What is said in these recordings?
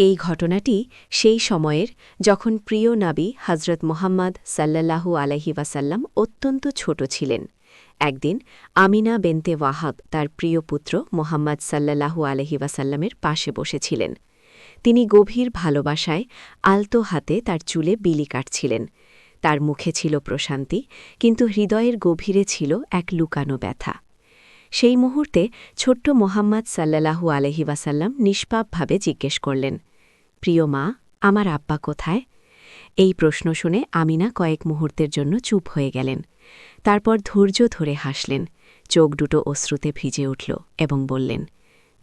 এই ঘটনাটি সেই সময়ের যখন প্রিয় নাবী হজরত মুহাম্মদ সাল্লাল্লাহু আলাইহি ওয়াসাল্লাম অত্যন্ত ছোট ছিলেন। একদিন আমিনা বেনতে ওয়াহাব তার প্রিয় পুত্র মুহাম্মদ সাল্লাল্লাহু আলাইহি ওয়াসাল্লামের পাশে বসেছিলেন। তিনি গভীর ভালোবাসায় আলতো হাতে তার চুলে বিলি কাটছিলেন। তার মুখে ছিল প্রশান্তি, কিন্তু হৃদয়ের গভীরে ছিল এক লুকানো ব্যথা। সেই মুহূর্তে ছোট্ট মোহাম্মদ সাল্লাল্লাহু আলাইহি ওয়াসাল্লাম নিষ্পাপভাবে জিজ্ঞেস করলেন, প্রিয় মা, আমার আব্বা কোথায়? এই প্রশ্ন শুনে আমিনা কয়েক মুহূর্তের জন্য চুপ হয়ে গেলেন। তারপর ধৈর্য ধরে হাসলেন, চোখ দুটো অশ্রুতে ভিজে উঠল এবং বললেন,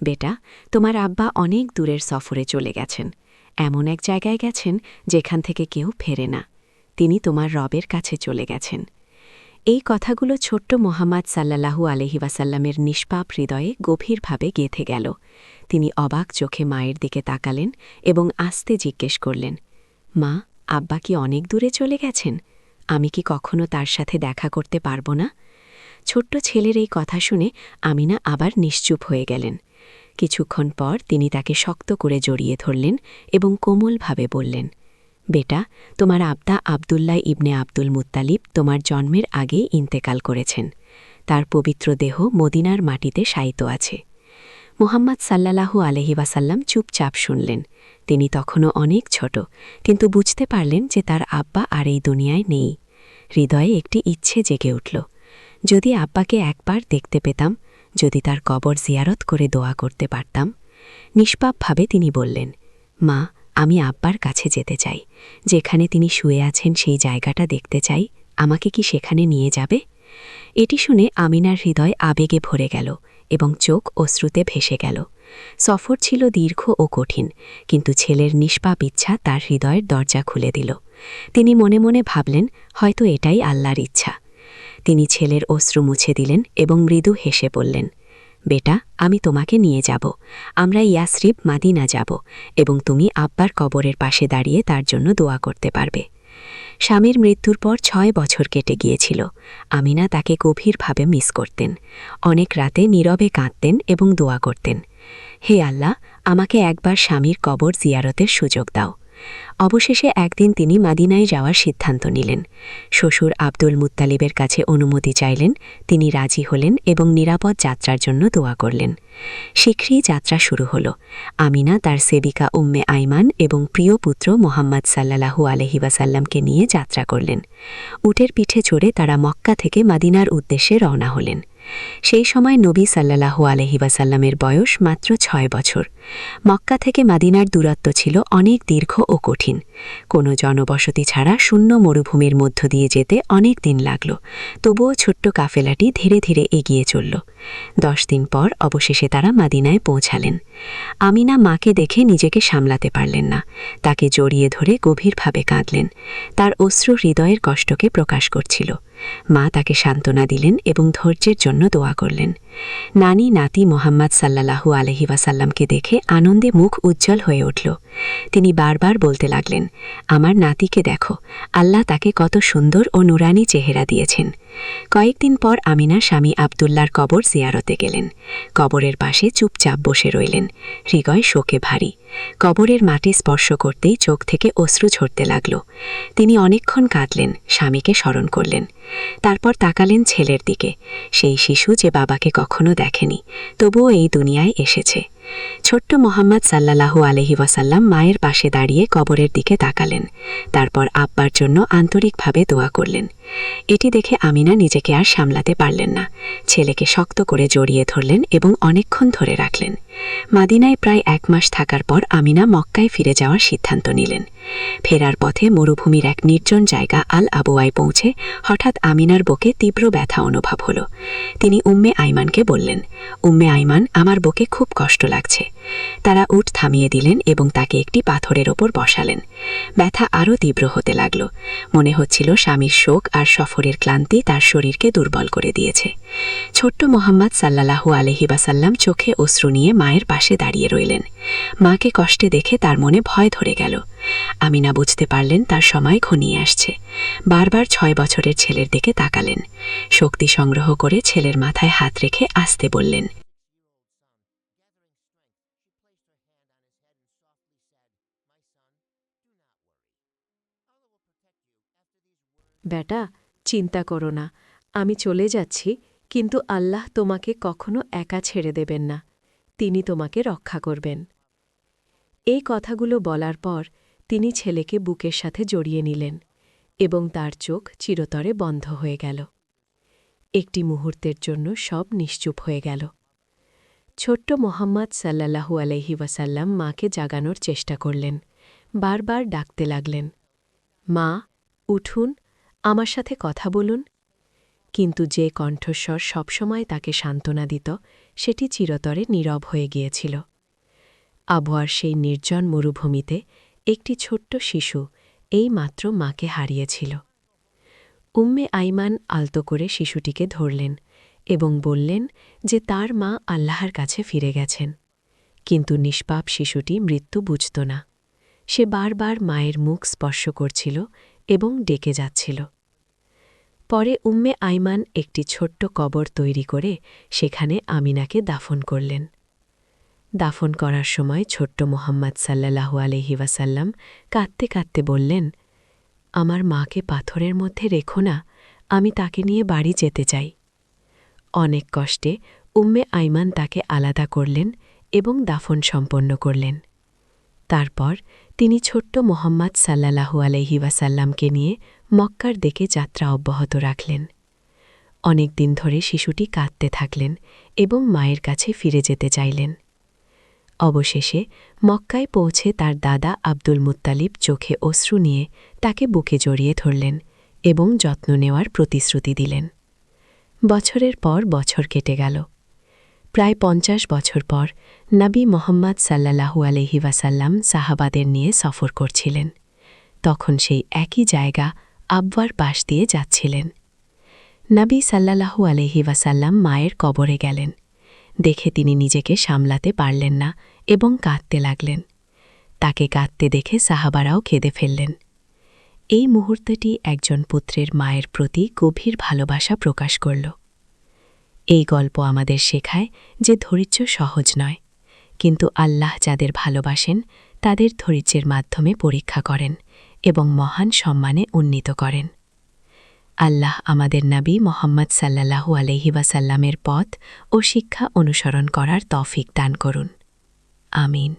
বেটা, তোমার আব্বা অনেক দূরের সফরে চলে গেছেন। এমন এক জায়গায় গেছেন যেখান থেকে কেউ ফেরে না। তিনি তোমার রবের কাছে চলে গেছেন। এই কথাগুলো ছোট্ট মোহাম্মদ সাল্লাল্লাহু আলাইহি ওয়াসাল্লামের নিষ্পাপ হৃদয়ে গভীরভাবে গেঁথে গেল। তিনি অবাক চোখে মায়ের দিকে তাকালেন এবং আস্তে জিজ্ঞেস করলেন, মা, আব্বা কি অনেক দূরে চলে গেছেন? আমি কি কখনো তার সাথে দেখা করতে পারব না? ছোট্ট ছেলের এই কথা শুনে আমিনা আবার নিশ্চুপ হয়ে গেলেন। কিছুক্ষণ পর তিনি তাকে শক্ত করে জড়িয়ে ধরলেন এবং কোমলভাবে বললেন, বেটা, তোমার আব্বা আবদুল্লাহ ইবনে আব্দুল মুত্তালিব তোমার জন্মের আগেই ইন্তেকাল করেছেন। তার পবিত্র দেহ মদিনার মাটিতে শায়িত আছে। মুহাম্মদ সাল্লাল্লাহু আলাইহি ওয়াসাল্লাম চুপচাপ শুনলেন। তিনি তখনও অনেক ছোট, কিন্তু বুঝতে পারলেন যে তার আব্বা আর এই দুনিয়ায় নেই। হৃদয়ে একটি ইচ্ছে জেগে উঠল, যদি আব্বাকে একবার দেখতে পেতাম, যদি তার কবর জিয়ারত করে দোয়া করতে পারতাম। নিষ্পাপভাবে তিনি বললেন, মা, আমি আব্বার কাছে যেতে চাই। যেখানে তিনি শুয়ে আছেন সেই জায়গাটা দেখতে চাই। আমাকে কি সেখানে নিয়ে যাবে? এটি শুনে আমিনার হৃদয় আবেগে ভরে গেল এবং চোখ অশ্রুতে ভেসে গেল। সফর ছিল দীর্ঘ ও কঠিন, কিন্তু ছেলের নিষ্পাপ ইচ্ছা তার হৃদয়ের দরজা খুলে দিল। তিনি মনে মনে ভাবলেন, হয়তো এটাই আল্লাহর ইচ্ছা। তিনি ছেলের অশ্রু মুছে দিলেন এবং মৃদু হেসে বললেন, বেটা, আমি তোমাকে নিয়ে যাব। আমরা ইয়াসরিব মাদিনা যাব এবং তুমি আব্বার কবরের পাশে দাঁড়িয়ে তার জন্য দোয়া করতে পারবে। স্বামীর মৃত্যুর পর 6 বছর কেটে গিয়েছিল। আমিনা তাকে গভীরভাবে মিস করতেন। অনেক রাতে নীরবে কাঁদতেন এবং দোয়া করতেন, হে আল্লাহ, আমাকে একবার স্বামীর কবর জিয়ারতের সুযোগ দাও। অবশেষে একদিন তিনি মাদিনায় যাওয়ার সিদ্ধান্ত নিলেন। শ্বশুর আব্দুল মুত্তালিবের কাছে অনুমতি চাইলেন। তিনি রাজি হলেন এবং নিরাপদ যাত্রার জন্য দোয়া করলেন। শীঘ্রই যাত্রা শুরু হল। আমিনা তার সেবিকা উম্মে আইমান এবং প্রিয় পুত্র মোহাম্মদ সাল্লাল্লাহু আলাইহি ওয়াসাল্লামকে নিয়ে যাত্রা করলেন। উটের পিঠে চড়ে তারা মক্কা থেকে মাদিনার উদ্দেশ্যে রওনা হলেন। সেই সময় নবী সাল্লাল্লাহু আলাইহি ওয়াসাল্লামের বয়স মাত্র 6 বছর। মক্কা থেকে মাদিনার দূরত্ব ছিল অনেক দীর্ঘ ও কঠিন। কোনো জনবসতি ছাড়া শূন্য মরুভূমির মধ্য দিয়ে যেতে অনেক দিন লাগল। তবুও ছোট্ট কাফেলাটি ধীরে ধীরে এগিয়ে চলল। 10 দিন পর অবশেষে তারা মাদিনায় পৌঁছালেন। আমিনা মাকে দেখে নিজেকে সামলাতে পারলেন না। তাকে জড়িয়ে ধরে গভীরভাবে কাঁদলেন। তার অশ্রু হৃদয়ের কষ্টকে প্রকাশ করছিল। মা তাকে সান্ত্বনা দিলেন এবং ধৈর্যের জন্য দোয়া করলেন। নানি নাতি মোহাম্মদ সাল্লাল্লাহু আলাইহি ওয়াসাল্লামকে দেখে আনন্দে মুখ উজ্জ্বল হয়ে উঠল। তিনি বারবার বলতে লাগলেন, আমার নাতিকে দেখো, আল্লাহ তাকে কত সুন্দর ও নুরানি চেহারা দিয়েছেন। কয়েকদিন পর আমিনা স্বামী আবদুল্লাহর কবর জিয়ারতে গেলেন। কবরের পাশে চুপচাপ বসে রইলেন, হৃদয় শোকে ভারী। কবরের মাটি স্পর্শ করতেই চোখ থেকে অশ্রু ঝরতে লাগল। তিনি অনেকক্ষণ কাঁদলেন, স্বামীকে স্মরণ করলেন। তারপর তাকালেন ছেলের দিকে, সেই শিশু যে বাবাকে কখনো দেখেনি, তবুও এই দুনিয়ায় এসেছে। ছোট্ট মোহাম্মদ সাল্লাল্লাহু আলাইহি ওয়াসাল্লাম মায়ের পাশে দাঁড়িয়ে কবরের দিকে তাকালেন। তারপর আব্বার জন্য আন্তরিকভাবে দোয়া করলেন। এটি দেখে আমিনা নিজেকে আর সামলাতে পারলেন না। ছেলেকে শক্ত করে জড়িয়ে ধরলেন এবং অনেকক্ষণ ধরে রাখলেন। মাদিনায় প্রায় 1 মাস থাকার পর আমিনা মক্কায় ফিরে যাওয়ার সিদ্ধান্ত নিলেন। ফেরার পথে মরুভূমির এক নির্জন জায়গা আল আবওয়ায় পৌঁছে হঠাৎ আমিনার বুকে তীব্র ব্যথা অনুভব হল। তিনি উম্মে আইমানকে বললেন, উম্মে আইমান, আমার বুকে খুব কষ্ট লাগছে। তারা উট থামিয়ে দিলেন এবং তাকে একটি পাথরের ওপর বসালেন। ব্যথা আরও তীব্র হতে লাগল। মনে হচ্ছিল স্বামীর শোক আর সফরের ক্লান্তি তার শরীরকে দুর্বল করে দিয়েছে। ছোট্ট মোহাম্মদ সাল্লাল্লাহু আলাইহি ওয়াসাল্লাম চোখে অশ্রু নিয়ে মায়ের পাশে দাঁড়িয়ে রইলেন। মাকে কষ্টে দেখে তার মনে ভয় ধরে গেল। আমিনা বুঝতে পারলেন তার সময় ঘনিয়ে আসছে। বারবার 6 বছরের ছেলের দিকে তাকালেন। শক্তি সংগ্রহ করে ছেলের মাথায় হাত রেখে আস্তে বললেন, বেটা, চিন্তা করো না, আমি চলে যাচ্ছি, কিন্তু আল্লাহ তোমাকে কখনো একা ছেড়ে দেবেন না। তিনি তোমাকে রক্ষা করবেন। এই কথাগুলো বলার পর তিনি ছেলেকে বুকের সাথে জড়িয়ে নিলেন এবং তার চোখ চিরতরে বন্ধ হয়ে গেল। একটি মুহূর্তের জন্য সব নিশ্চুপ হয়ে গেল। ছোট্ট মোহাম্মদ সাল্লাল্লাহু আলাইহি ওয়াসাল্লাম মাকে জাগানোর চেষ্টা করলেন, বারবার ডাকতে লাগলেন, মা, উঠুন, আমার সাথে কথা বলুন। কিন্তু যে কণ্ঠস্বর সবসময় তাকে সান্ত্বনা দিত, সেটি চিরতরে নীরব হয়ে গিয়েছিল। আবহাওয়ার সেই নির্জন মরুভূমিতে একটি ছোট্ট শিশু এইমাত্র মাকে হারিয়েছিল। উম্মে আইমান আলতো করে শিশুটিকে ধরলেন এবং বললেন যে তার মা আল্লাহর কাছে ফিরে গেছেন। কিন্তু নিষ্পাপ শিশুটি মৃত্যু বুঝত না। সে বারবার মায়ের মুখ স্পর্শ করছিল এবং ডেকে যাচ্ছিল। পরে উম্মে আইমান একটি ছোট্ট কবর তৈরি করে সেখানে আমিনাকে দাফন করলেন। দাফন করার সময় ছোট্ট মোহাম্মদ সাল্লাল্লাহু আলাইহি ওয়াসাল্লাম কাঁদতে কাঁদতে বললেন, আমার মাকে পাথরের মধ্যে রেখো না, আমি তাকে নিয়ে বাড়ি যেতে চাই। অনেক কষ্টে উম্মে আইমান তাকে আলাদা করলেন এবং দাফন সম্পন্ন করলেন। তারপর তিনি ছোট্ট মোহাম্মদ সাল্লাল্লাহু আলাইহি ওয়াসাল্লামকে নিয়ে মক্কার দিকে যাত্রা অব্যাহত রাখলেন। অনেক দিন ধরে শিশুটি কাঁদতে থাকলেন এবং মায়ের কাছে ফিরে যেতে চাইলেন। অবশেষে মক্কায় পৌঁছে তার দাদা আব্দুল মুত্তালিব চোখে অশ্রু নিয়ে তাকে বুকে জড়িয়ে ধরলেন এবং যত্ন নেওয়ার প্রতিশ্রুতি দিলেন। বছরের পর বছর কেটে গেল। প্রায় ৫০ বছর পর নবী মোহাম্মদ সাল্লাল্লাহু আলাইহি ওয়াসাল্লাম সাহাবাদের নিয়ে সফর করছিলেন। তখন সেই একই জায়গা আবওয়ার পাশ দিয়ে যাচ্ছিলেন। নবী সাল্লাল্লাহু আলাইহি ওয়াসাল্লাম মায়ের কবরে গেলেন। দেখে তিনি নিজেকে সামলাতে পারলেন না এবং কাঁদতে লাগলেন। তাকে কাঁদতে দেখে সাহাবারাও কেঁদে ফেললেন। এই মুহূর্তটি একজন পুত্রের মায়ের প্রতি গভীর ভালোবাসা প্রকাশ করল। এই গল্প আমাদের শেখায় যে ধৈর্য সহজ নয়, কিন্তু আল্লাহ যাদের ভালোবাসেন তাদের ধৈর্যের মাধ্যমে পরীক্ষা করেন এবং মহান সম্মানে উন্নীত করেন। আল্লাহ আমাদের নবী মোহাম্মদ সাল্লাল্লাহু আলাইহি ওয়াসাল্লামের পথ ও শিক্ষা অনুসরণ করার তৌফিক দান করুন। আমিন।